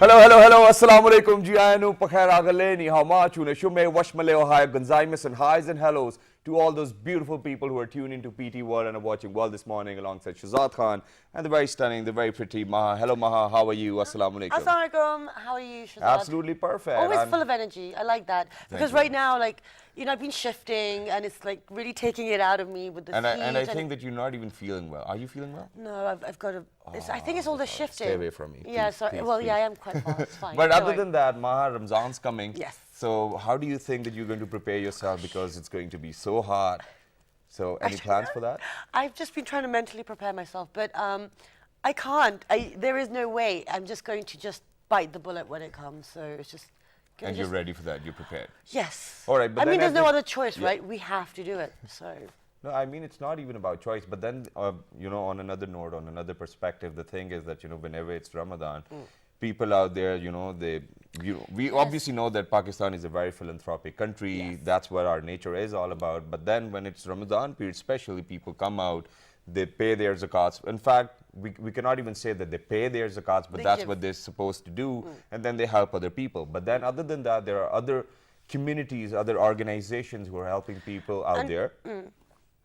Hello, assalamu alaikum, ji ayanu, pakhair agale, ni hama, chune shume, washmale ohai, gunzaimis and highs and hellos to all those beautiful people who are tuned into PT World and are watching World this morning alongside Shazad Khan and the very stunning, the very pretty Maha. Hello Maha, how are you? Assalamu alaikum. Assalamu alaikum, how are you, Shazad? Absolutely perfect. Always full of energy, I like that. Because right now, like, you know, I've been shifting and it's like really taking it out of me with the heat. And I think that you're not even feeling well. Are you feeling well? No, I've got to, I think it's all the shifting. Stay away from me. Yeah, please, sorry. please, Well, please. yeah, I am quite far, it's fine. But other than that, Maha, Ramzan's coming. Yes. So how do you think that you're going to prepare yourself because it's going to be so hot? So any plans for that? I've just been trying to mentally prepare myself, but I can't. There is no way. I'm just going to just bite the bullet when it comes. So it's just. And you're ready for that? You're prepared? Yes. All right, but I mean, there's no other choice, right? We have to do it. So. No, I mean, it's not even about choice. But then, you know, on another note, on another perspective, the thing is that, you know, whenever it's Ramadan, people out there, you know, we obviously know that Pakistan is a very philanthropic country. Yes. That's what our nature is all about. But then when it's Ramadan period, especially, people come out, they pay their zakats. In fact, we cannot even say that they pay their zakats, but that's what they're supposed to do. And then they help other people. But then other than that, there are other communities, other organizations who are helping people out there.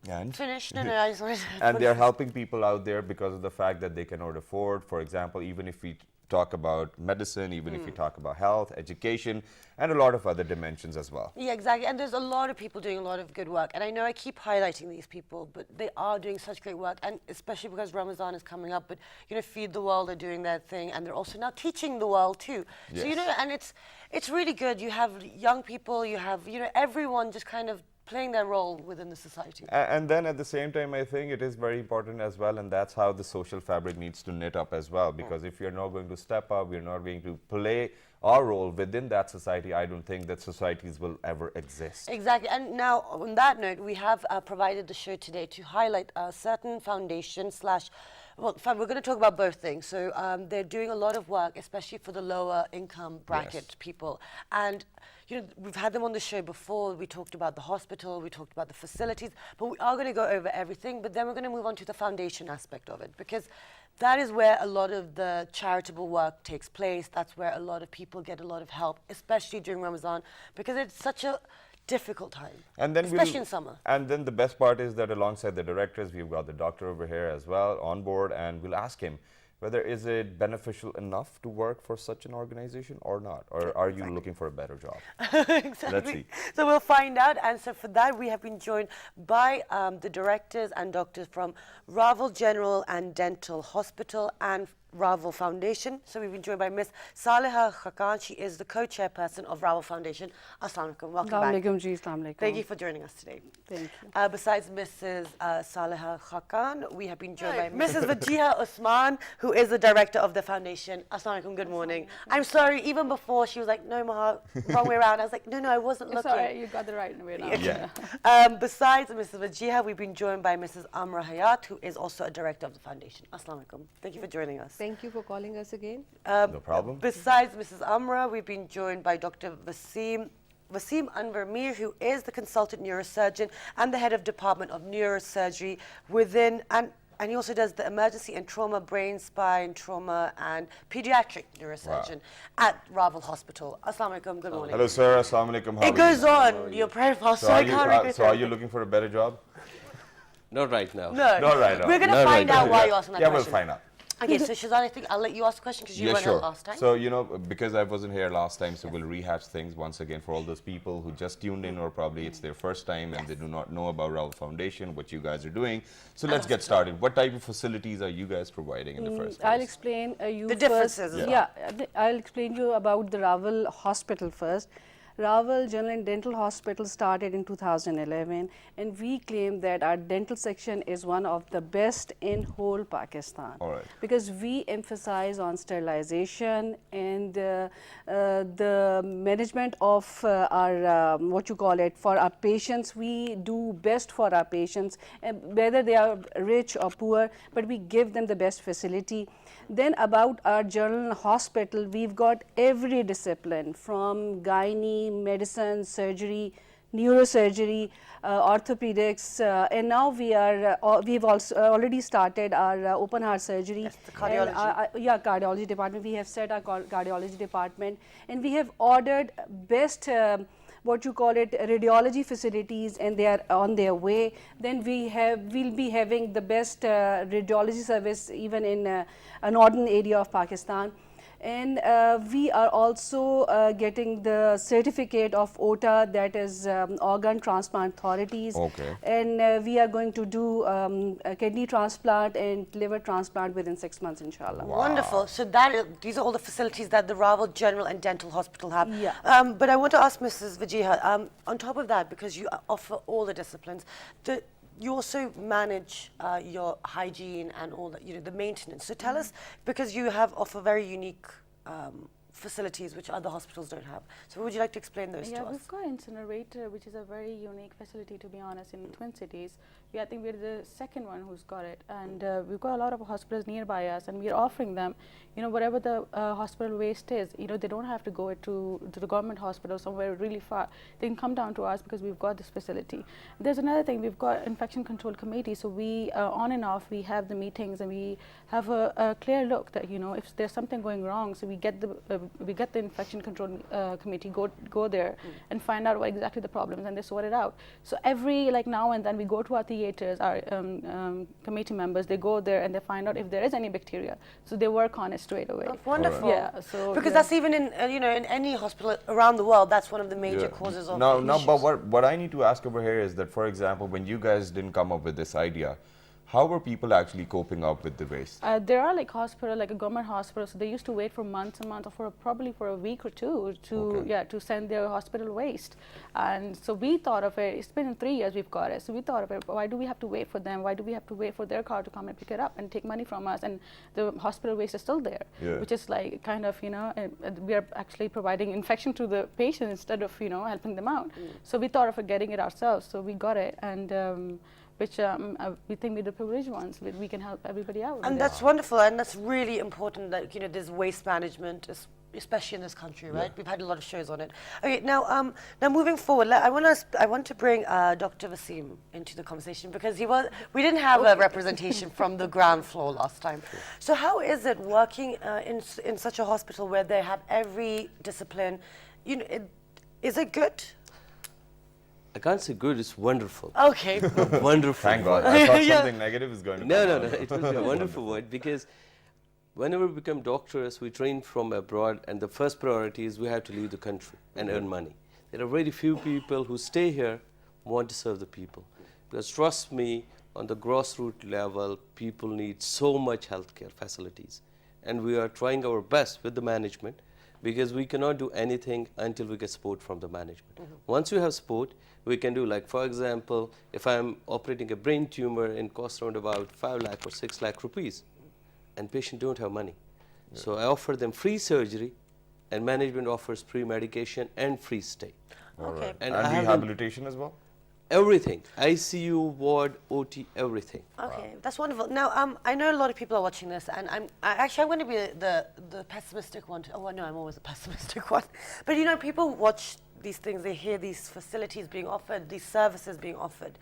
And Finish. No, I just wanted to and they're helping people out there because of the fact that they cannot afford, for example, even if we talk about medicine, even if we talk about health, education, and a lot of other dimensions as well. Yeah, exactly. And there's a lot of people doing a lot of good work. And I know I keep highlighting these people, but they are doing such great work. And especially because Ramadan is coming up, but, you know, Feed the World are doing their thing. And they're also now teaching the world too. Yes. So, you know, and it's really good. You have young people, you have, you know, everyone just kind of playing their role within the society. And then at the same time, I think it is very important as well, and that's how the social fabric needs to knit up as well, because if you're not going to step up, we're not going to play our role within that society, I don't think that societies will ever exist. Exactly. And now, on that note, we have provided the show today to highlight a certain foundation slash, well, we're going to talk about both things. So they're doing a lot of work, especially for the lower income bracket people. And you know, we've had them on the show before. We talked about the hospital, we talked about the facilities, but we are going to go over everything. But then we're going to move on to the foundation aspect of it, because that is where a lot of the charitable work takes place. That's where a lot of people get a lot of help, especially during Ramadan, because it's such a difficult time, and then especially in summer. And then the best part is that alongside the directors, we've got the doctor over here as well on board, and we'll ask him whether is it beneficial enough to work for such an organization or not, or are you looking for a better job? Exactly. Let's see. So we'll find out. And so for that, we have been joined by the directors and doctors from Raval General and Dental Hospital and Raval Foundation. So we've been joined by Miss Saleha Khakan. She is the co-chairperson of Raval Foundation. Assalamu alaikum. Welcome back. Assalamu alaikum. Thank you for joining us today. Thank you. Besides Mrs. Saleha Khakan, we have been joined by Mrs. Wajiha Usman, who is the director of the foundation. Assalamu alaikum. Good morning. I'm sorry, even before she was like, no, Maha, wrong way around. I was like, no, I wasn't It's looking. all right, you got the right way now. Yeah. Besides Mrs. Wajiha, we've been joined by Mrs. Amra Hayat, who is also a director of the foundation. Assalamu alaikum. Thank you for joining us. Thank you for calling us again. No problem. Besides Mrs. Amra, we've been joined by Dr. Wasim Anwar Mir, who is the consultant neurosurgeon and the head of Department of Neurosurgery within, and he also does the emergency and trauma, brain, spine, trauma, and pediatric neurosurgeon at Raval Hospital. Assalamu alaikum. Good morning. Hello, sir. Assalamu alaikum. How It goes on, your profile, so I can't read it. So are you looking for a better job? Not right now. No. Not right now. We're going to Not find right out now. why you're asking that Yeah, question. we'll find out. Okay, so Shazad, I think I'll let you ask the question because you went out last time. So, you know, because I wasn't here last time, so we'll rehash things once again for all those people who just tuned in, or probably it's their first time and they do not know about Raval Foundation, what you guys are doing. So let's get started. What type of facilities are you guys providing in the first place? I'll explain you The first. differences. Yeah, I'll explain you about the Raval Hospital first. Raval General and Dental Hospital started in 2011, and we claim that our dental section is one of the best in whole Pakistan. All right. Because we emphasize on sterilization and the management of our, what you call it, for our patients. We do best for our patients, whether they are rich or poor, but we give them the best facility. Then about our general hospital, we've got every discipline from gynae, medicine, surgery neurosurgery, orthopedics, and now we've also already started our open heart surgery. Yes, the cardiology. Yeah, cardiology department. We have set our cardiology department, and we have ordered best what you call it radiology facilities, and they are on their way. Then we'll be having the best radiology service even in a northern area of Pakistan. And we are also getting the certificate of OTA, that is Organ Transplant Authorities. Okay. And we are going to do a kidney transplant and liver transplant within 6 months, inshallah. Wonderful. So these are all the facilities that the Rawal General and Dental Hospital have. Yeah. But I want to ask Mrs. Vajiha, on top of that, because you offer all the disciplines, you also manage your hygiene and all that, the maintenance. So tell us, because you offer very unique facilities which other hospitals don't have. So would you like to explain those to us? Yeah, we've got incinerator, which is a very unique facility, to be honest, in Twin Cities. I think we're the second one who's got it, and we've got a lot of hospitals nearby us, and we're offering them, whatever the hospital waste is, they don't have to go to the government hospital somewhere really far. They can come down to us because we've got this facility. There's another thing, we've got infection control committee, so we on and off we have the meetings, and we have a clear look that if there's something going wrong, so we get the infection control committee go there and find out what exactly the problem is, and they sort it out. So every now and then we go to our theaters, our committee members, they go there and they find out if there is any bacteria, so they work on it straight away. That's wonderful. Yeah, so because that's even in in any hospital around the world, that's one of the major causes of issues. But what I need to ask over here is that, for example, when you guys didn't come up with this idea, how were people actually coping up with the waste? There are hospital, a government hospital, so they used to wait for months and months, or probably for a week or two to send their hospital waste. And so we thought of it. It's been 3 years we've got it. So we thought of it. Why do we have to wait for them? Why do we have to wait for their car to come and pick it up and take money from us? And the hospital waste is still there, which is kind of we are actually providing infection to the patient instead of helping them out. So we thought of getting it ourselves. So we got it, and which we think we're the privileged ones. We can help everybody out. And that's wonderful, and that's really important that there's waste management, especially in this country, right? We've had a lot of shows on it. Okay, now moving forward, I want to bring Dr. Wasim into the conversation, because we didn't have a representation from the ground floor last time. So how is it working in such a hospital where they have every discipline? Is it good? I can't say good, it's wonderful. Okay. Wonderful. Thank God. I thought something negative is going to come No, out. it was a wonderful word, because whenever we become doctors, we train from abroad, and the first priority is we have to leave the country and earn money. There are very few people who stay here want to serve the people. Because trust me, on the grassroots level, people need so much healthcare facilities. And we are trying our best with the management, because we cannot do anything until we get support from the management. Once you have support, we can do, for example, if I'm operating a brain tumor, it costs around about 5 lakh or 6 lakh rupees, and patient don't have money. So I offer them free surgery, and management offers free medication and free stay. Okay. And I have rehabilitation as well? everything, ICU, ward, OT, everything. Okay, that's wonderful. Now, I know a lot of people are watching this, and I'm going to be the pessimistic one. Oh, no, I'm always the pessimistic one. But people watch these things, they hear these facilities being offered, these services being offered.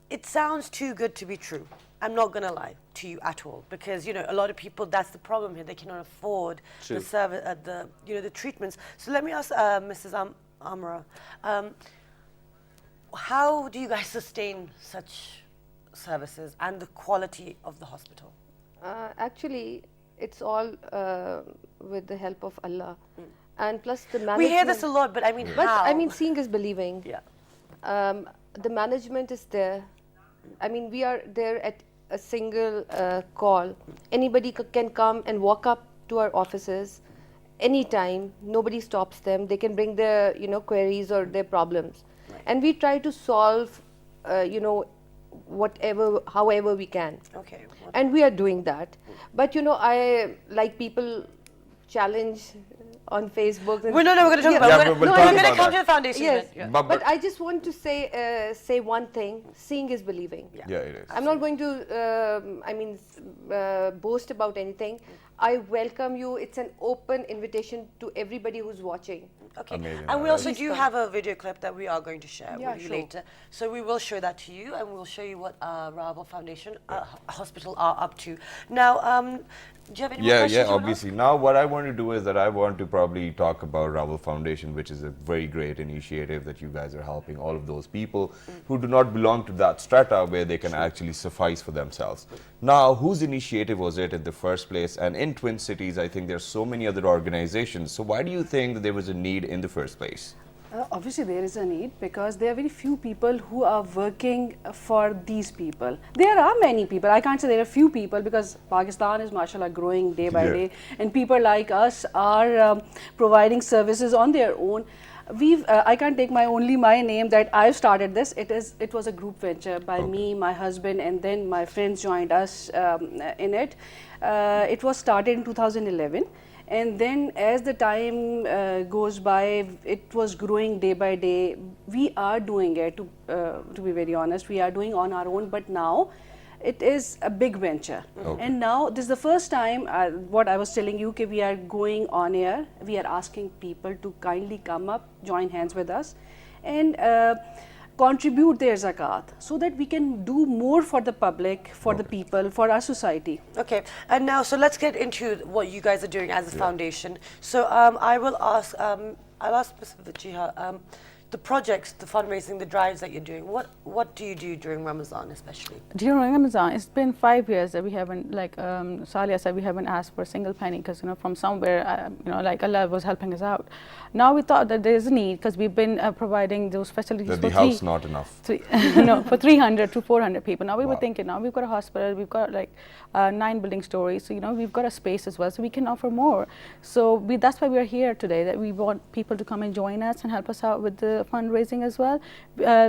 It sounds too good to be true. I'm not going to lie to you at all, because a lot of people, that's the problem here. They cannot afford the service, the treatments. So let me ask Mrs. Amra, how do you guys sustain such services and the quality of the hospital? Actually, it's all with the help of Allah. And plus the management. We hear this a lot, but I mean, But how? I mean, seeing is believing. Yeah. The management is there. I mean, we are there at a single call. Anybody can come and walk up to our offices anytime. Nobody stops them. They can bring their queries or their problems. Right. And we try to solve however we can. Okay. And we are doing that. But I like people challenge on Facebook. We're going to talk about. Yeah, we're we'll no, talk I'm going to about come to that. the foundation. Yes, bit. Yeah. but I just want to say one thing: seeing is believing. Yeah, it is. I'm not going to, boast about anything. I welcome you. It's an open invitation to everybody who's watching. Okay. Amazing, And we alright. also do have a video clip that we are going to share Yeah, with you sure. later. So we will show that to you, and we'll show you what Raval Foundation Hospital are up to. Now, do you have any more questions? Yeah, you wanna obviously. Now, what I want to do is that I want to probably talk about Ravel Foundation, which is a very great initiative that you guys are helping all of those people who do not belong to that strata where they can actually suffice for themselves. Now, whose initiative was it in the first place? And in Twin Cities, I think there's so many other organizations. So why do you think that there was a need in the first place? Obviously, there is a need because there are very few people who are working for these people. There are many people. I can't say there are few people because Pakistan is, mashallah, growing day by Yeah. day, and people like us are providing services on their own. I can't take my name that I've started this. It was a group venture by me, my husband, and then my friends joined us in it. It was started in 2011. And then as the time goes by, it was growing day by day. We are doing it, to be very honest, we are doing on our own, but now it is a big venture. Okay. And now this is the first time, what I was telling you, okay, we are going on air, we are asking people to kindly come up, join hands with us, and contribute their zakat so that we can do more for the public, for the people, for our society. Okay, and now, so let's get into what you guys are doing as a foundation. So I'll ask Ms. Vajiha, the projects, the fundraising, the drives that you're doing, what do you do during Ramazan especially? During Ramazan, it's been 5 years that we haven't, like Salia said, we haven't asked for a single penny because, from somewhere, like Allah was helping us out. Now we thought that there is a need because we've been providing those facilities That for the house not enough. for 300 to 400 people. Now we were Wow. thinking, now we've got a hospital, we've got like 9 building stories, so we've got a space as well, so we can offer more. So that's why we're here today, that we want people to come and join us and help us out with the fundraising as well.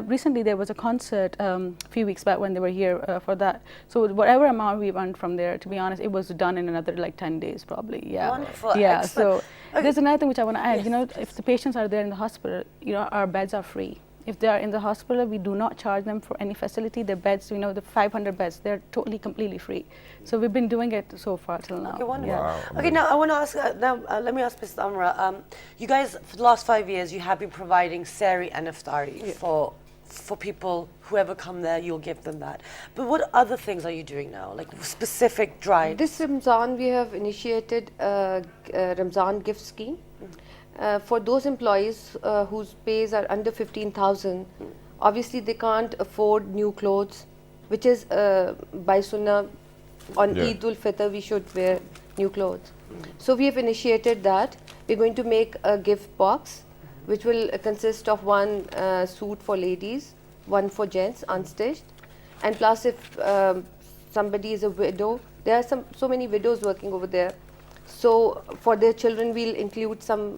Recently there was a concert a few weeks back when they were here for that. So whatever amount we earned from there, to be honest, it was done in another like 10 days probably. Yeah. Wonderful, Yeah. excellent. So there's another thing which I want to add. If the patients are there in the hospital, our beds are free. If they are in the hospital, we do not charge them for any facility. Their beds, the 500 beds, they're totally, completely free. So we've been doing it so far till now. Okay, wonderful. Wow, Okay, now I want to ask, let me ask Ms. Amra, you guys, for the last 5 years, you have been providing sari and iftari for people, whoever come there, you'll give them that. But what other things are you doing now, like specific drives? This Ramzan, we have initiated a Ramzan gift scheme. For those employees whose pays are under 15,000, obviously they can't afford new clothes, which is by Sunnah on Yeah. Eid ul-Fitr we should wear new clothes. So we have initiated that. We're going to make a gift box which will consist of one suit for ladies, one for gents unstitched, and plus if somebody is a widow, there are so many widows working over there. So for their children, we'll include some,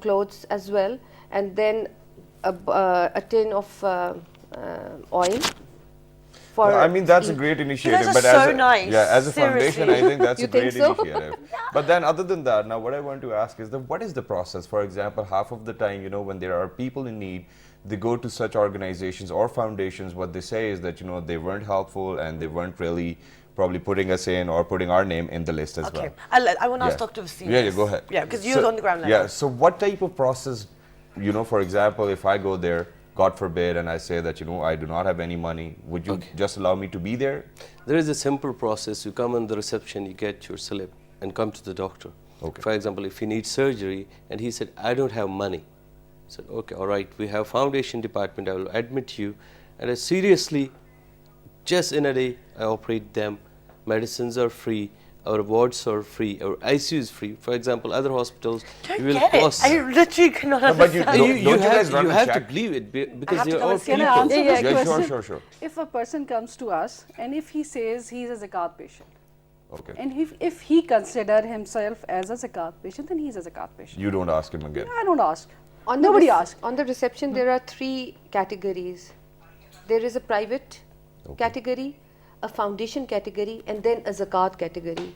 clothes as well, and then a tin of oil. For No, I mean, that's a Eid. great initiative. are But so as a, nice, yeah, as a seriously. foundation, I think that's You a great think so? initiative. But then, other than that, now what I want to ask is that what is the process? For example, half of the time, when there are people in need, they go to such organizations or foundations. What they say is that they weren't helpful and they weren't really probably putting us in or putting our name in the list as well. Okay, I want to ask Yeah. Dr. Vaseem. Yeah, go ahead. Yeah, because you're on the ground level. Yeah, so what type of process, for example, if I go there, God forbid, and I say that, I do not have any money, would you just allow me to be there? There is a simple process. You come on the reception, you get your slip, and come to the doctor. Okay. For example, if you need surgery, and he said, I don't have money. I said, okay, all right, we have foundation department, I will admit you. And I seriously, just in a day, I operate them. Medicines are free, our wards are free, our ICU is free. For example, other hospitals, you will Get it. cost. I literally cannot No, but you understand. don't- you guys run you a have to check? believe it because have to you're go all and see Can I people. answer Yeah, this Yeah, question? sure. If a person comes to us and if he says he's a zakat patient, Okay. and if he consider himself as a zakat patient, then he's a zakat patient. You don't ask him again. I don't ask. On the Nobody rec- asks. On the reception, there are 3 categories. There is a private category, a foundation category, and then a zakat category.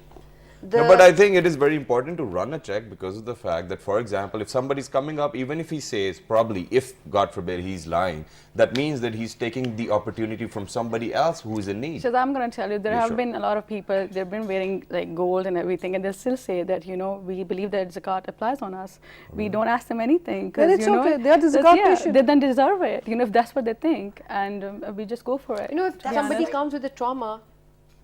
No, but I think it is very important to run a check because of the fact that, for example, if somebody's coming up, even if he says probably, if God forbid he's lying, that means that he's taking the opportunity from somebody else who is in need. So I'm going to tell you, there Yeah, have sure. been a lot of people, they've been wearing like gold and everything, and they still say that, you know, we believe that zakat applies on us. We don't ask them anything. Then it's you know, okay. They are the that's- zakat yeah, patient. they then deserve it, you know, if that's what they think. And we just go for it. You know, if to be somebody honest. comes with a trauma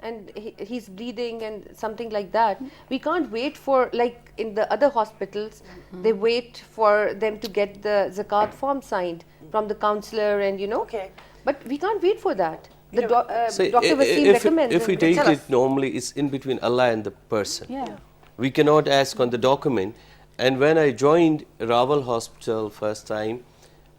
and he's bleeding and something like that, we can't wait for, like in the other hospitals, they wait for them to get the zakat form signed from the counselor and, you know. Okay. But we can't wait for that. The So Dr. Wasim recommends. if we and- take Tell it us. normally, it's in between Allah and the person. Yeah. We cannot ask on the document. And when I joined Rawal Hospital first time,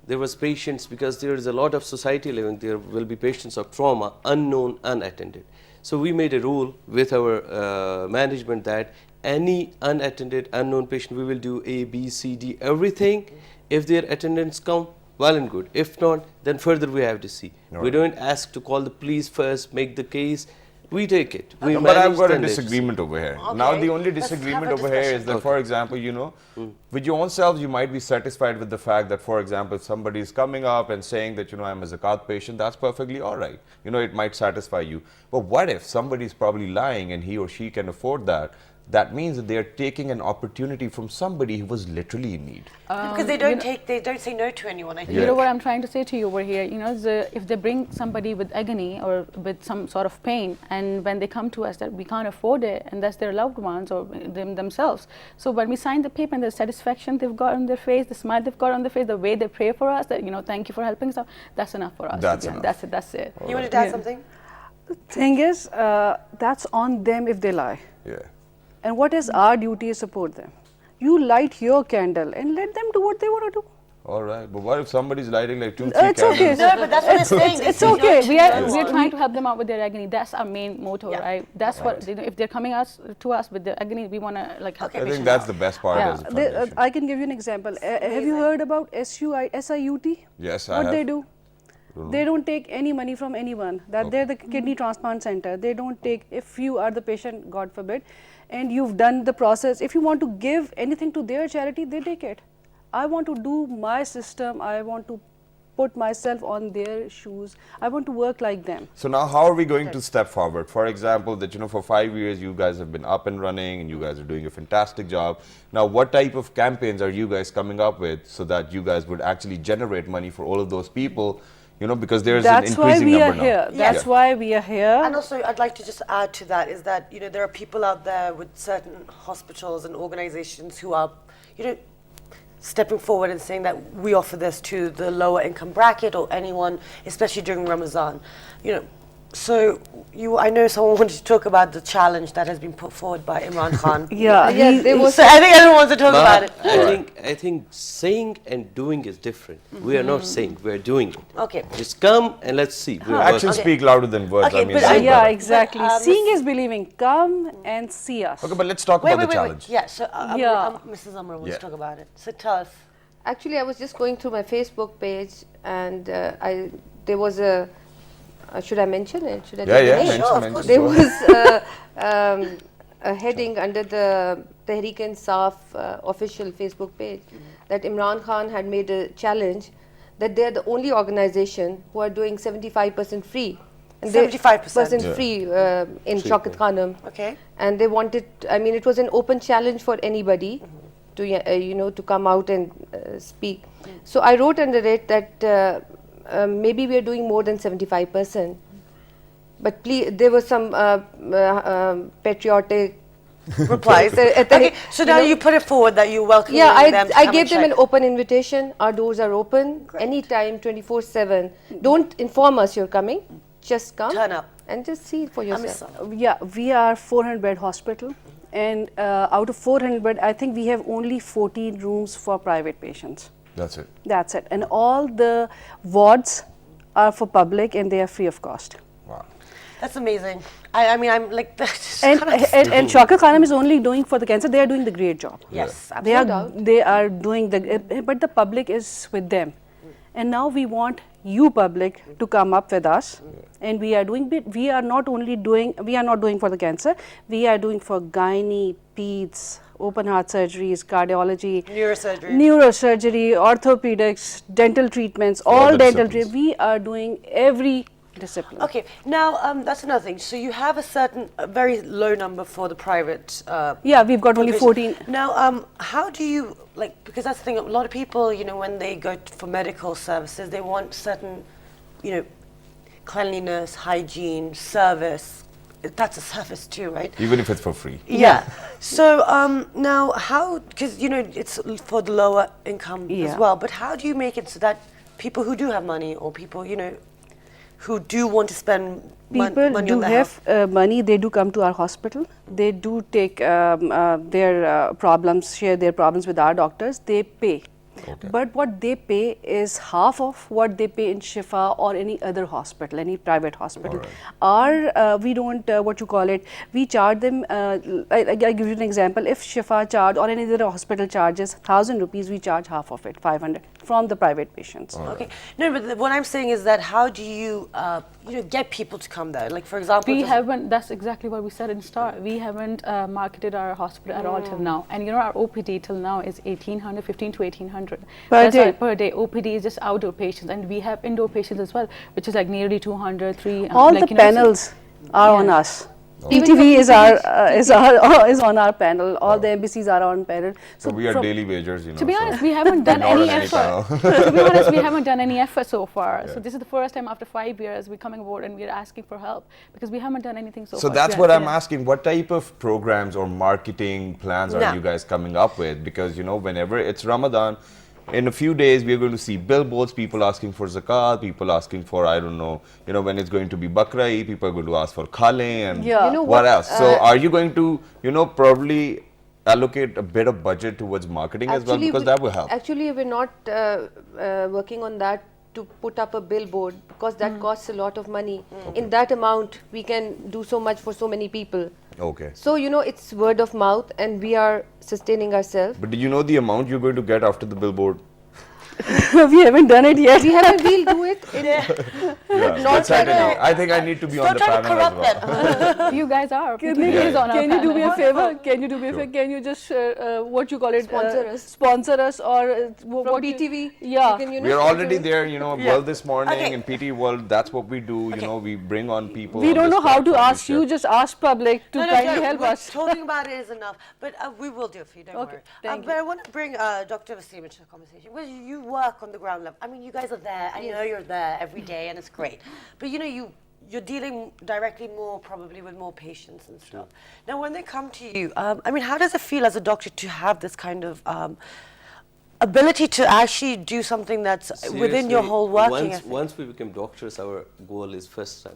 there was patients, because there is a lot of society living, there will be patients of trauma, unknown, unattended. So we made a rule with our management that any unattended, unknown patient, we will do A, B, C, D, everything. If their attendants come, well and good. If not, then further we have to see. We don't ask to call the police first, make the case. We take it. We No, but I've manage, got a then let us see. disagreement over here. Now Okay, the only let's have a disagreement over here is discussion. that, for example, you know, with your own selves, you might be satisfied with the fact that, for example, if somebody is coming up and saying that, you know, I'm a zakat patient, that's perfectly all right. You know, it might satisfy you. But what if somebody is probably lying and he or she can afford that? That means that they are taking an opportunity from somebody who was literally in need. Because they don't say no to anyone, I think. You know what I'm trying to say to you over here, you know, if they bring somebody with agony or with some sort of pain, and when they come to us that we can't afford it, and that's their loved ones or themselves. So when we sign the paper and the satisfaction they've got on their face, the smile they've got on their face, the way they pray for us, that, you know, thank you for helping us out, that's enough for us. That's to be honest. enough. That's it. You wanted to add something? Thing is, that's on them if they lie. Yeah. And what is our duty is support them. You light your candle and let them do what they want to do. All right. But what if somebody's lighting like 2, 3 It's okay. candles? No, but that's what it's saying. it's They say no okay. to We are anyone. trying to help them out with their agony. That's our main motto, Yeah. right? That's what, you know, if they're coming to us with their agony, we want to like help Okay. I the think patient that's out. the best part Yeah. as a foundation. I can give you an example. Have you heard about SIUT? Yes, I What have. they do? They don't take any money from anyone. They're the kidney transplant center. They don't take, if you are the patient, God forbid, and you've done the process, if you want to give anything to their charity, they take it. I want to do my system. I want to put myself on their shoes. I want to work like them. So now how are we going to step forward? For example, that, you know, for 5 years you guys have been up and running and you guys are doing a fantastic job. Now what type of campaigns are you guys coming up with so that you guys would actually generate money for all of those people? You know, because there's an That's why increasing we are number now. here. That's why we are here. And also, I'd like to just add to that is that, you know, there are people out there with certain hospitals and organizations who are, you know, stepping forward and saying that we offer this to the lower income bracket or anyone, especially during Ramazan. You know, so I know someone wanted to talk about the challenge that has been put forward by Imran Khan. Yeah, there was So I think everyone wants to talk about it. I think saying and doing is different. We are not saying, we are doing it. Okay. Just come and let's see. We are Actions working. speak louder than words. Okay, I mean, but that's yeah, better. exactly. But, Seeing is believing. Come and see us. Okay, but let's talk about the challenge. Yeah, so Yeah. Mrs. Amr wants Yeah. to talk about it. So tell us. Actually, I was just going through my Facebook page, and there was a. Should I mention it? Should I Yeah, tell the yeah, name? mention, Sure, of mention. course. There Go was ahead. a heading under the Tehreek Insaf official Facebook page that Imran Khan had made a challenge that they are the only organization who are doing 75% free. And they- 75%? Yeah. free in Shaukat Khanum. Okay. And they wanted, I mean, it was an open challenge for anybody to, you know, to come out and speak. So I wrote under it that maybe we are doing more than 75%. But please, there was some patriotic Replies. at the- Okay, so now you put it forward that you welcome yeah, them to I come gave and them an check. open invitation. Our doors are open anytime, 24/7. Don't inform us you're coming. Just come. Turn up. And just see for yourself. Yeah, we are 400-bed hospital, and out of 400 bed, I think we have only 14 rooms for private patients. That's it. That's it. And all the wards are for public, and they are free of cost. Wow. That's amazing. I mean, I'm like, that's And kind of- and Shaukat Khanum is only doing for the cancer. They are doing the great job. yes, They absolutely. are they are doing the, but the public is with them, and now we want you public to come up with us, and we are doing we are not doing for the cancer, we are doing for gynae, peds, open heart surgeries, cardiology, neurosurgery, orthopedics, dental treatments, all the dental disciplines. we are doing every discipline. Okay, now that's another thing. So you have a very low number for the private. Yeah, we've got only 14. Now, how do you because that's the thing. A lot of people, when they go for medical services, they want certain, cleanliness, hygiene, service. That's a service too, right? Even if it's for free. Yeah. So now, how? Because it's for the lower income as well. But how do you make it so that people who do have money, or people who do want to spend People money do on their have money, they do come to our hospital. They do take their problems, share their problems with our doctors. They pay. Okay. But what they pay is half of what they pay in Shifa or any other hospital, any private hospital. Our, we don't, we charge them, I give you an example. If Shifa charge or any other hospital charges 1,000 rupees, we charge half of it, 500, from the private patients. Okay. No, but what I'm saying is that how do you, get people to come there? Like, for example, We haven't, that's exactly what we said in start. We haven't marketed our hospital at all till now. And our OPD till now is 1,800, 15 to 1,800. Per day. Per day. OPD is just outdoor patients. And we have indoor patients as well, which is like nearly 200, 300. All the panels are on us. PTV is on our panel. All the embassies are on panel. So we are daily wagers, To be honest, we haven't done Not any on any effort. To be honest, we haven't done any effort so far. So this is the first time after 5 years we're coming aboard and we're asking for help because we haven't done anything so far. So that's what I'm asking. What type of programs or marketing plans are you guys coming up with? Because, whenever it's Ramadan, in a few days, we're going to see billboards, people asking for zakat, people asking for, I don't know, when it's going to be Bakra Eid, people are going to ask for khale and what else. So are you going to, probably allocate a bit of budget towards marketing as well? Because that will help. Actually, we're not working on that to put up a billboard because that costs a lot of money. In that amount, we can do so much for so many people. Okay. So, it's word of mouth and we are sustaining ourselves. But do you know the amount you're going to get after the billboard? We haven't done it yet. We'll do it. That's right. I think I need to be on the panel as well. You guys are. Can you do me a favor? Can you just sponsor us or From BTV. Yeah. We are already there, World This Morning in PT World. That's what we do. We bring on people. We don't know how to ask you. Just ask public to kindly help us. Talking about it is enough, but we will do it for you. Don't worry. But I want to bring Dr. Wtm into the conversation. Because you work on the ground level. I mean, you guys are there. I know you're there every day, and it's great. But you're dealing directly probably with more patients and stuff. Now, when they come to you, how does it feel as a doctor to have this kind of ability to actually do something that's within your whole working ethic? Once we become doctors, our goal is first,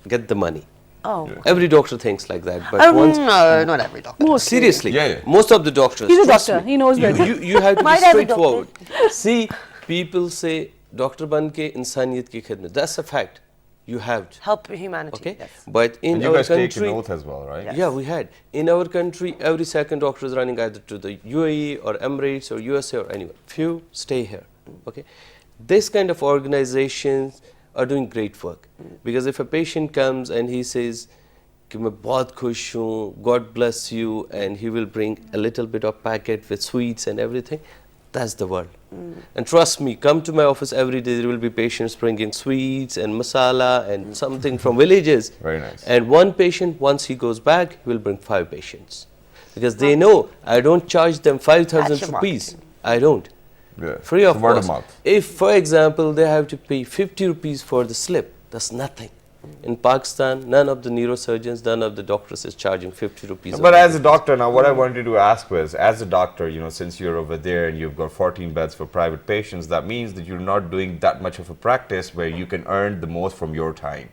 get the money. Oh. Every doctor thinks like that, but once no, not every doctor. seriously, Yeah. most of the doctors. He's a trust doctor. me, He knows better. You have to be Might every doctor. straightforward. See, people say, "Doctor banke insaniyat ki khidmat." That's a fact. You have to. Help humanity. Okay, Yes. but in And you our guys take an country, oath as well, right? yeah, we had. In our country, every second doctor is running either to the UAE or Emirates or USA or anywhere. Few stay here. Okay, this kind of organizations are doing great work because if a patient comes and he says, "कि मैं बहुत खुश हूँ, God bless you," and he will bring a little bit of packet with sweets and everything, that's the world. And trust me, come to my office every day, there will be patients bringing sweets and masala and something from villages. Very nice. And one patient, once he goes back, he will bring 5 patients. Because they know I don't charge them 5,000 your rupees. I don't. Yeah. Free of Word of cost. mouth. If, for example, they have to pay 50 rupees for the slip, that's nothing. In Pakistan, none of the neurosurgeons, none of the doctors is charging 50 rupees. But as a doctor, now what I wanted to ask was, as a doctor, since you're over there and you've got 14 beds for private patients, that means that you're not doing that much of a practice where you can earn the most from your time.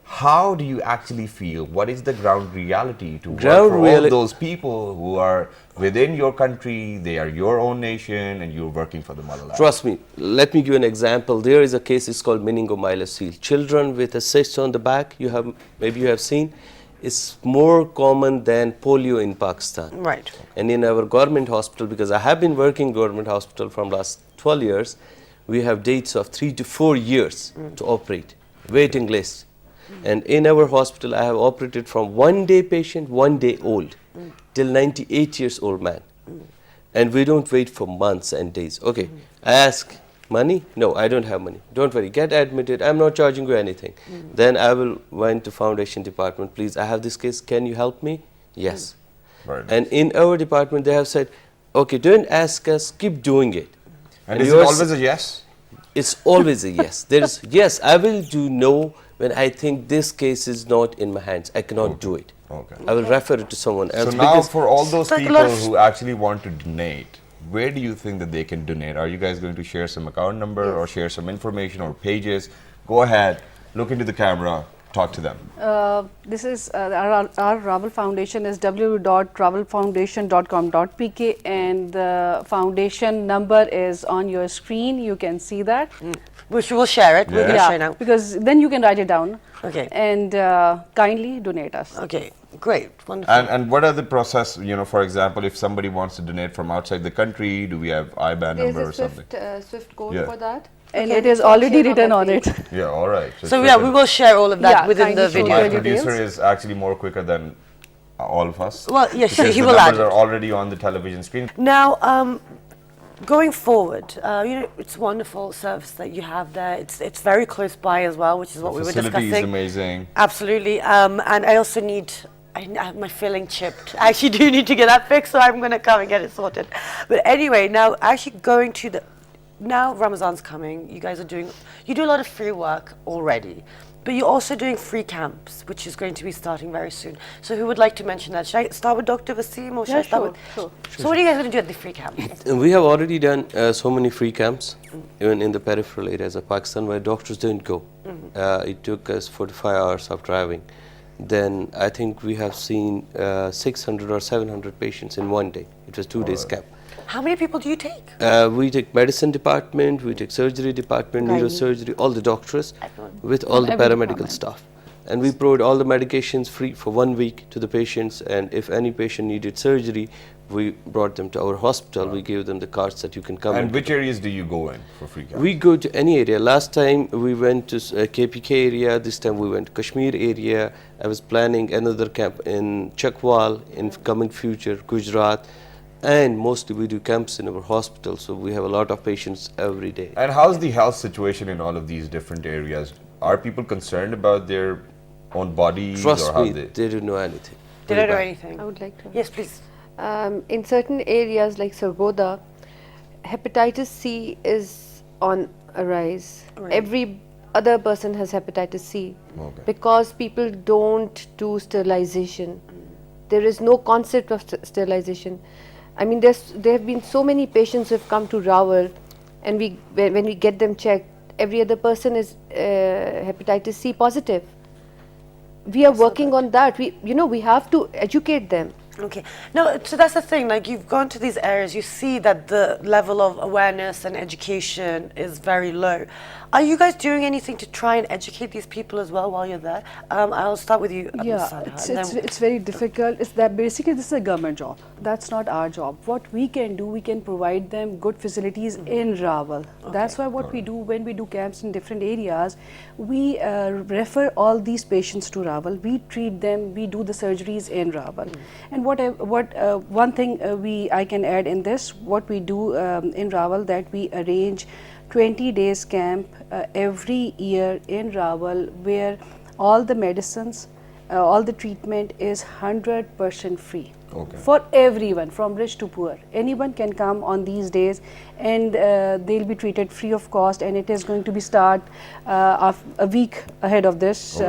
How do you actually feel? What is the ground reality to work for all those people who are within your country, they are your own nation, and you're working for the motherland? Trust me, let me give you an example. There is a case, it's called meningomyelocele. Children with a cyst on the back, maybe you have seen, is more common than polio in Pakistan. Right. And in our government hospital, because I have been working government hospital from last 12 years, we have dates of 3 to 4 years to operate, waiting list. And in our hospital, I have operated from 1 day patient, 1 day old, till 98 years old man. And we don't wait for months and days. Okay, I ask, money? No, I don't have money. Don't worry, get admitted. I'm not charging you anything. Then I will went to foundation department. Please, I have this case. Can you help me? Yes. Right. And in our department, they have said, okay, don't ask us, keep doing it. And is it yours- always a yes? It's always a yes. There is, yes, I will do no when I think this case is not in my hands. I cannot do it. Okay. I will refer it to someone So else. now for all those Like people let's- who actually want to donate, where do you think that they can donate? Are you guys going to share some account number or share some information or pages? Go ahead, look into the camera, talk to them. This is our Raval Foundation is www.ravalfoundation.com.pk, and the foundation number is on your screen. You can see that. Which we'll share it. We're going to share now. because then you can write it down. Okay. And kindly donate us. Okay, great, wonderful. And what are the process, you know, for example, if somebody wants to donate from outside the country, do we have IBAN There's number a or something? Swift code Yeah. for that. And Okay, it is it's all already shared on written that on it. page. Yeah, all right. So it's yeah, written. we will share all of that Yeah, within the kindly show video. My your producer details. is actually more quicker than all of us. Well, yeah, sure, because he the will add numbers it. are already on the television screen. Now, going forward, you know, it's a wonderful service that you have there. It's very close by as well, which is what we were Facility is discussing. amazing. Absolutely. And I also need, I have my filling chipped. I actually do need to get that fixed, so I'm going to come and get it sorted. But anyway, now actually going to the, now Ramazan's coming. You guys are doing, you do a lot of free work already. But you're also doing free camps, which is going to be starting very soon. So who would like to mention that? Should I start with Dr. Wasim or should I start with? Sure. So what are you guys going to do at the free camp? And we have already done so many free camps, even in the peripheral areas of Pakistan, where doctors didn't go. It took us 45 hours of driving. Then I think we have seen 600 or 700 patients in one day. It was 2 days camp. How many people do you take? We take medicine department, we take surgery department, Right. neurosurgery, all the doctors, Everyone. with all the Every paramedical department. staff. And we provide all the medications free for 1 week to the patients. And if any patient needed surgery, we brought them to our hospital. We gave them the cards that you can come And in. which areas do you go in for free camp? We go to any area. Last time we went to KPK area. This time we went to Kashmir area. I was planning another camp in Chakwal in coming future, Gujarat. And mostly we do camps in our hospital. So we have a lot of patients every day. And how's the health situation in all of these different areas? Are people concerned about their own bodies Trust or how me, they? they don't know anything. Did I know anything? I would like to. Yes, please. In certain areas like Sargodha, hepatitis C is on a rise. Right. Every other person has hepatitis C Okay. because people don't do sterilization. There is no concept of sterilization. I mean, there have been so many patients who have come to Rawal, and when we get them checked, every other person is hepatitis C positive. We are working on that. We have to educate them. Okay. No, so that's the thing. Like, you've gone to these areas, you see that the level of awareness and education is very low. Are you guys doing anything to try and educate these people as well while you're there? I'll start with you. Yeah, Sadha, and then- it's very difficult. It's that basically this is a government job. That's not our job. What we can do, we can provide them good facilities in Rawal. That's why what we do when we do camps in different areas, we refer all these patients to Rawal. We treat them. We do the surgeries in Rawal. And one thing I can add in this, what we do in Rawal, that we arrange 20 days camp every year in Rawal, where all the medicines, all the treatment is 100% free. Okay. For everyone, from rich to poor. Anyone can come on these days, and they'll be treated free of cost, and it is going to be start a week ahead of this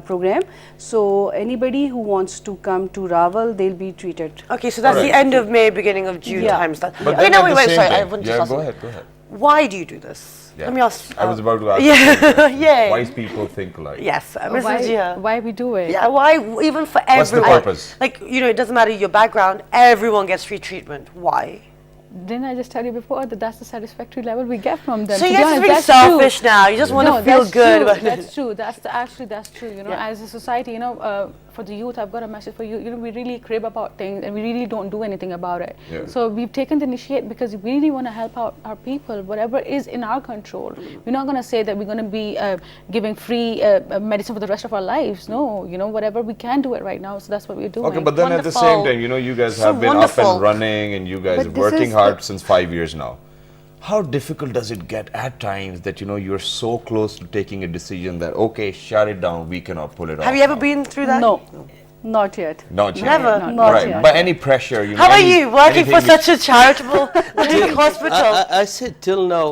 program. So anybody who wants to come to Rawal, they'll be treated. Okay, so that's the end of May, beginning of June Yeah. time stuff. But Okay, then no, at wait, the wait, same sorry. I time- want to yeah, ask go you. ahead, go ahead. Why do you do this? Yeah. Let me ask. I was about to ask. Yeah, you, yeah. Wise people think alike. Yes, Mrs. Jia. why we do it? Yeah, why? Even for What's the everyone. purpose? Like, you know, it doesn't matter your background. Everyone gets free treatment. Why? Didn't I just tell you before that that's the satisfactory level we get from them? So To you be guys are honest, being that's selfish true. now. You just want to No, feel that's good. True. about That's true. That's true. You know, Yeah. as a society, you know, for the youth, I've got a message for you. You know, we really crib about things and we really don't do anything about it. Yeah. So we've taken the initiative because we really want to help out our people, whatever is in our control. We're not going to say that we're going to be giving free medicine for the rest of our lives. No, you know, whatever we can do it right now. So that's what we're doing. Okay, but then at the same Wonderful. time, you know, you guys So have been up wonderful. and running and you guys But are this working is hard the- since 5 years now. How difficult does it get at times that, you know, you're so close to taking a decision that, okay, shut it down, we cannot pull it off? Have you ever now? been through that? No, not yet. Not yet. Never? Not Right, yet. but any pressure, you know. How are any- you working for anything such a charitable hospital? I said till now,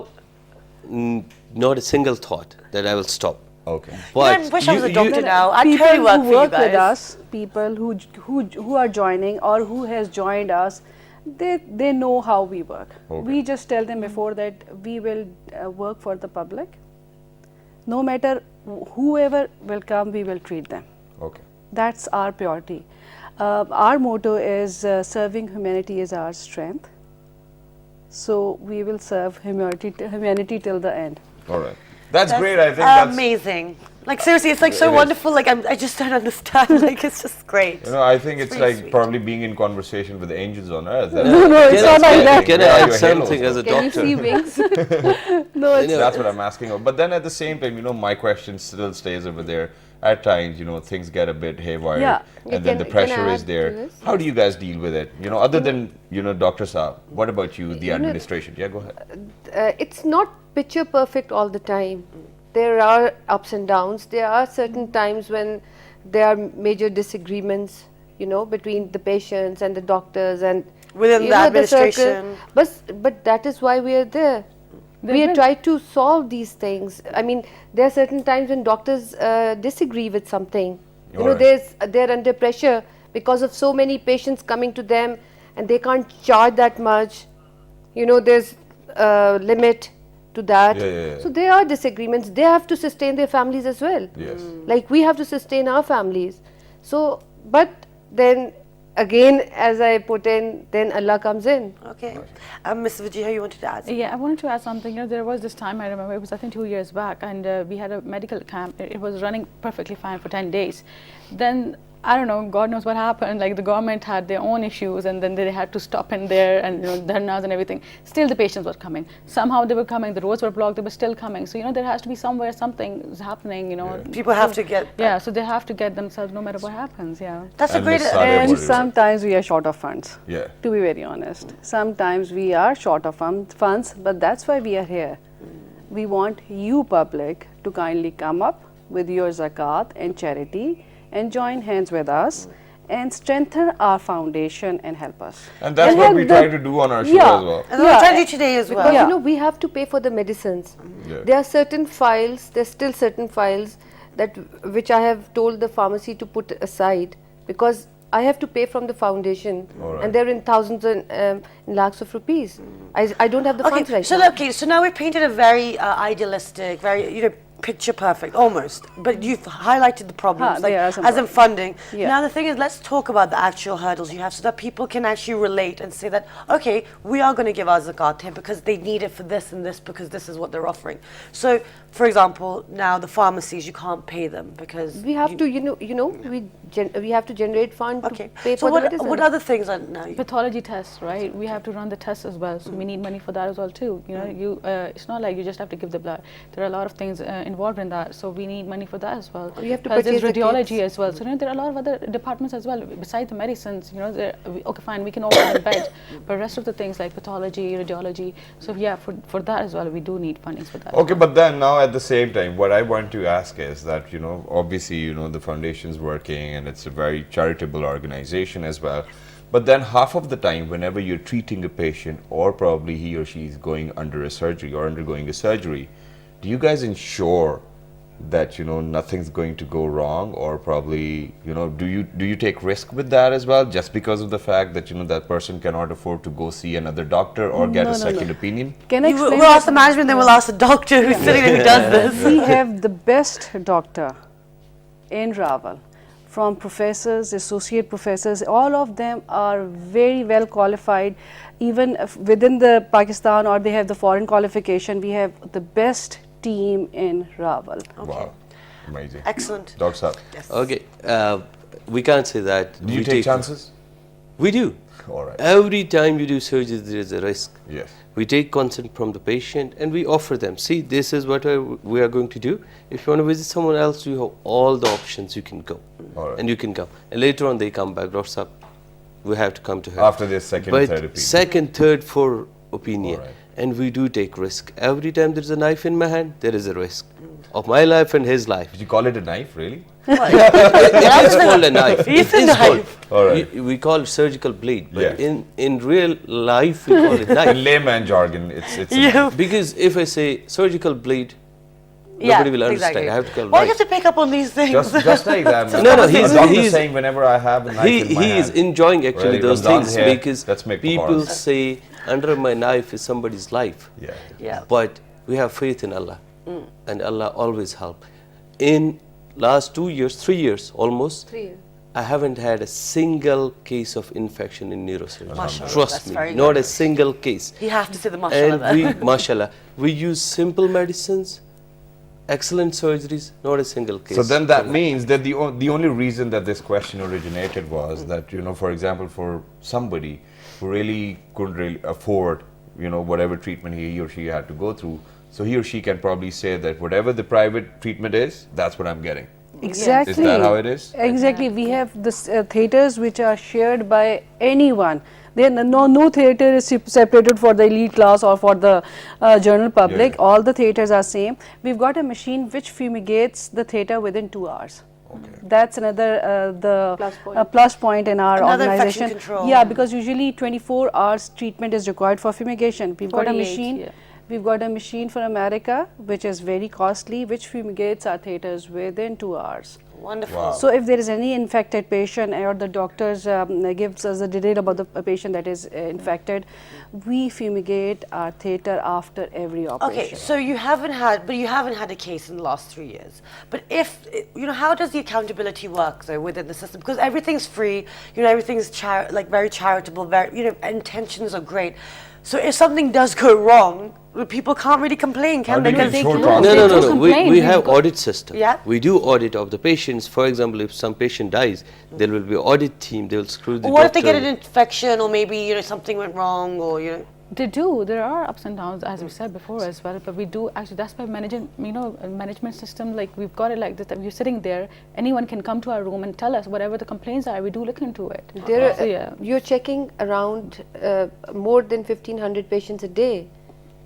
not a single thought that I will stop. Okay. I But wish I was a you- doctor you- now. I'd People totally work who for you work guys. with us, people who are joining or who has joined us, they know how we work. Okay. We just tell them before that we will work for the public. No matter whoever will come, we will treat them. Okay. That's our priority. Our motto is serving humanity is our strength. So we will serve humanity till the end. All right. That's great. I think that's. amazing. Like seriously, it's like so It is. wonderful. Like I just don't understand. Like it's just great. You know, I think it's really like sweet. probably being in conversation with the angels on earth. No, it's Can I- not like that. Can I Yeah, add your something halos, as a Can you doctor? see wings? No, it's That's what I'm asking of. But then at the same time, you know, my question still stays over there. At times, you know, things get a bit haywire, Yeah. and then the Can I pressure is add there. to this? How do you guys deal with it? You know, other than, you know, Dr. Saab, what about you, the administration? Yeah, go ahead. It's not picture perfect all the time. There are ups and downs. There are certain times when there are major disagreements, you know, between the patients and the doctors and Within you the know, circle. administration. But that is why we are there. We are trying to solve these things. I mean, there are certain times when doctors disagree with something. You know, Alright. they're under pressure because of so many patients coming to them, and they can't charge that much. You know, there's a limit to that. Yeah. So there are disagreements. They have to sustain their families as well. Yes. Like we have to sustain our families. So, but then again, as I put in, then Allah comes in. Okay. Ms. Vajiha, you wanted to add something? Yeah, I wanted to add something. You know, there was this time I remember it was I think 2 years back, and we had a medical camp. It was running perfectly fine for 10 days. Then I don't know, God knows what happened. Like the government had their own issues, and then they had to stop in there, and you know, dharnas and everything. Still, the patients were coming. Somehow they were coming. The roads were blocked. They were still coming. So you know, there has to be somewhere something is happening. You know, People have to get. yeah. So they have to get themselves, no matter what happens. Yeah. That's a And great. Ms. Sadia, And what do you- sometimes we are short of funds. Yeah. To be very honest, sometimes we are short of funds, but that's why we are here. We want you public to kindly come up with your zakat and charity and join hands with us and strengthen our foundation and help us. And that's And what help we the- try to do on our show Yeah. as well. And we're trying to do today as well. Because Yeah. you know, we have to pay for the medicines. Yeah. There are certain files, there's still certain files that which I have told the pharmacy to put aside because I have to pay from the foundation, Alright. and they're in thousands and in lakhs of rupees. I don't have the funds Okay, right so now. okay, so now we've painted a very idealistic, very picture perfect almost, but you've highlighted the problems, like there are some as in funding. Yeah. Now the thing is, let's talk about the actual hurdles you have, so that people can actually relate and say that okay, we are going to give our zakat here because they need it for this and this because this is what they're offering. So, for example, now the pharmacies you can't pay them because We have to, we have to generate funds Okay, to pay so for the medicine. what other things are now? Pathology tests, right? We have to run the tests as well, so we need money for that as well too. You know, it's not like you just have to give the blood. There are a lot of things involved in that, so we need money for that as well. We have to Plus there's purchase the radiology kits. as well. So you know, there are a lot of other departments as well besides the medicines. You know, okay, fine, we can all run in bed, but rest of the things like pathology, radiology. So yeah, for that as well, we do need funding for that. Okay, but then now at the same time, what I want to ask is that, you know, obviously, you know, the foundation's working and it's a very charitable organization as well. But then half of the time, whenever you're treating a patient or probably he or she is going under a surgery or undergoing a surgery, do you guys ensure that, you know, nothing's going to go wrong, or probably, you know, do you take risk with that as well, just because of the fact that, you know, that person cannot afford to go see another doctor or get No, a no, second no. opinion? Can I You explain? will ask the management, then we'll ask the doctor who's sitting there who does this. We have the best doctor in Raval, from professors, associate professors, all of them are very well qualified. Even within the Pakistan, or they have the foreign qualification, we have the best team in Raval. Wow, amazing. Excellent. Dr. Saab. Okay. we can't say that. Do you we take chances? We do. All right. Every time you do surgery, there is a risk. Yes. We take consent from the patient and we offer them, see, this is what we are going to do. If you want to visit someone else, you have all the options, you can go. All right. And you can come. And later on, they come back, Dr. Saab, we have to come to her. After their second, But third opinion. second, third, fourth opinion. All right. And we do take risk. Every time there's a knife in my hand, there is a risk of my life and his life. Did you call it a knife, really? It is called a knife. It's a It is knife. called. All right. We call it surgical blade, but Yeah. in real life, we call it knife. In layman jargon, it's a Yeah. Because if I say surgical blade, Yeah, nobody will understand. exactly. I have to call Why do you knife. have to pick up on these things? just like that. No, no, A he's- doctor he's- saying whenever I have a knife in my He hand. is enjoying actually Right, those Ramzan things here, because let's make people pakoras. say under my knife is somebody's life. Yeah. Yeah. But we have faith in Allah, and Allah always help. In last 2 years, 3 years almost, 3 years. I haven't had a single case of infection in neurosurgery. Mashallah, Trust that's me, very not good. a single case. You have to say the mashallah And there. we, mashallah, we use simple medicines, excellent surgeries, not a single case. So then that means that the only reason that this question originated was that, for example, for somebody who really couldn't really afford, whatever treatment he or she had to go through, so he or she can probably say that whatever the private treatment is, that's what I'm getting. Exactly. Is that how it is? Exactly. We have this theaters which are shared by anyone. Then no theater is separated for the elite class or for the general public. Yeah. All the theaters are same. We've got a machine which fumigates the theater within 2 hours. Okay. That's another Plus point. plus point in our Another infection organization. control. Yeah, because usually 24 hours treatment is required for fumigation. We've got a 48, machine. yeah. We've got a machine for America, which is very costly, which fumigates our theaters within 2 hours. Wonderful. Wow. So if there is any infected patient or the doctors gives us a detail about the patient that is infected, we fumigate our theater after every operation. Okay, so you haven't had a case in the last 3 years. But if, how does the accountability work though within the system? Because everything's free, everything's very charitable, intentions are great. So if something does go wrong, people can't really complain, can they? do you Because ensure No, transparency? no, They no, do no. complain. We We've have got- audit system. Yeah. We do audit of the patients. For example, if some patient dies, there will be audit team. They will screw the what if they get doctor. an infection or maybe something went wrong or They do. There are ups and downs, as we said before as well. But we do actually. That's why management system, like we've got it like this. That we're sitting there, anyone can come to our room and tell us whatever the complaints are. We do look into it. There, So, yeah. You're checking around more than 1,500 patients a day.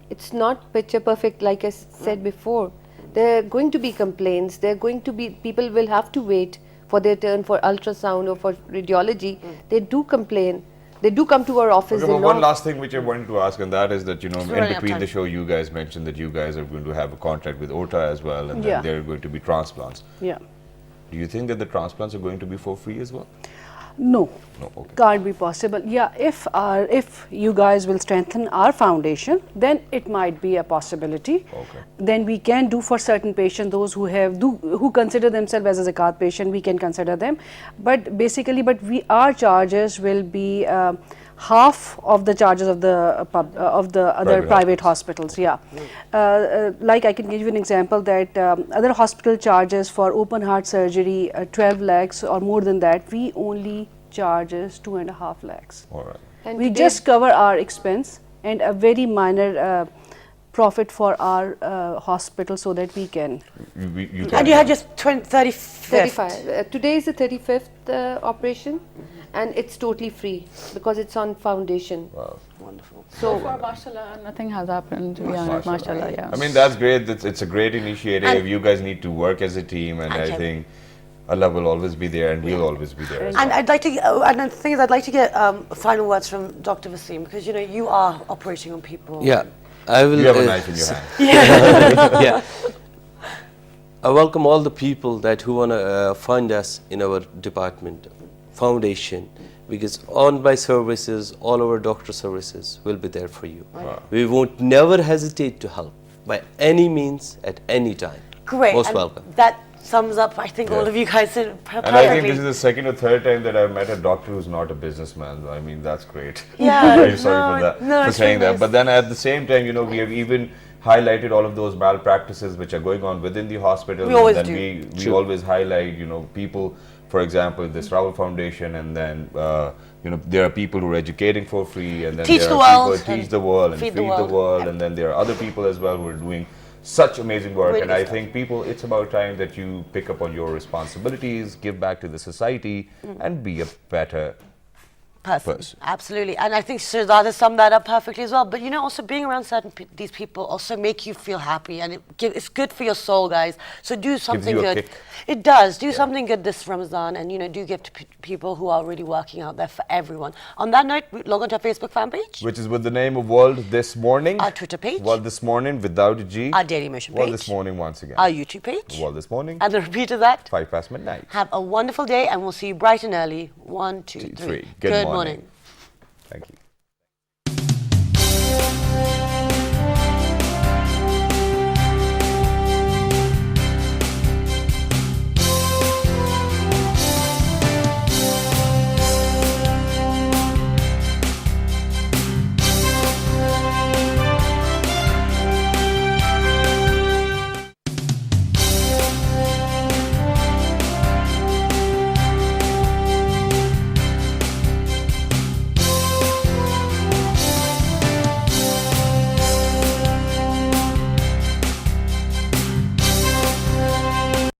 It's not picture perfect, like I said before. There are going to be complaints. There are going to be people will have to wait for their turn for ultrasound or for radiology. They do complain. They do come to our office. Okay, and but one all. last thing which I wanted to ask, and that is that, in running out of between time. the show, you guys mentioned that you guys are going to have a contract with OTA as well, and Yeah. then there are going to be transplants. Yeah. Do you think that the transplants are going to be for free as well? No. No, okay. Can't be possible. Yeah, if you guys will strengthen our foundation, then it might be a possibility. Okay. Then we can do for certain patients, those who consider themselves as a zakat patient, we can consider them. But basically, our charges will be half of the charges of the other private hospitals. Yeah, like I can give you an example that other hospital charges for open heart surgery 12 lakhs or more than that. We only charges 2.5 lakhs. All right. And We today- just cover our expense and a very minor profit for our hospital so that we can. You And you had just 35th. 35. Today is the 35th operation, and it's totally free because it's on foundation. Wonderful. So For mashallah, nothing has happened. To be honest, mashallah, yeah. I mean, that's great. It's a great initiative. And- you guys need to work as a team, and I Okay. think Allah will always be there, and we'll always be there. As well. And I'd like to, and the thing is, I'd like to get final words from Dr. Wasim because you are operating on people. Yeah, I will. You have a knife in your hand. Yeah. I welcome all the people that who want to fund us in our department, foundation, because on my services, all our doctor services will be there for you. We won't never hesitate to help by any means at any time. Great. Most and welcome. That sums up, I think, all Yeah. of you guys said perfectly. And I think this is the second or third time that I've met a doctor who's not a businessman. I mean, that's great. Yeah, I'm very sorry for that, no, for it's saying really that. But then at the same time, we have even highlighted all of those malpractices which are going on within the hospital. We always and then do. we always highlight, people for example, this Raul Foundation, and then you know, there are people who are educating for free, and then Teach there the are world people who teach and the world and feed feed the the world. world, and then there are other people as well who are doing such amazing work. Really And I stuff. think people, it's about time that you pick up on your responsibilities, give back to the society, and be a better person. Absolutely. And I think Shirzada summed that up perfectly as well. But you know, also being around these people also make you feel happy, and it's good for your soul, guys. So do something you a good. kick. It does. Do something good this Ramadan, and you know, do give to people who are really working out there for everyone. On that note, log on to our Facebook fan page, Which is with the name of World This Morning. our Twitter page, World This Morning without a G. our Daily Motion World page, This Morning once again. our YouTube page, World This Morning, and the repeat of that. 5 past midnight. Have a wonderful day, and we'll see you bright and early. 1, 2, 3. Good morning. Thank you.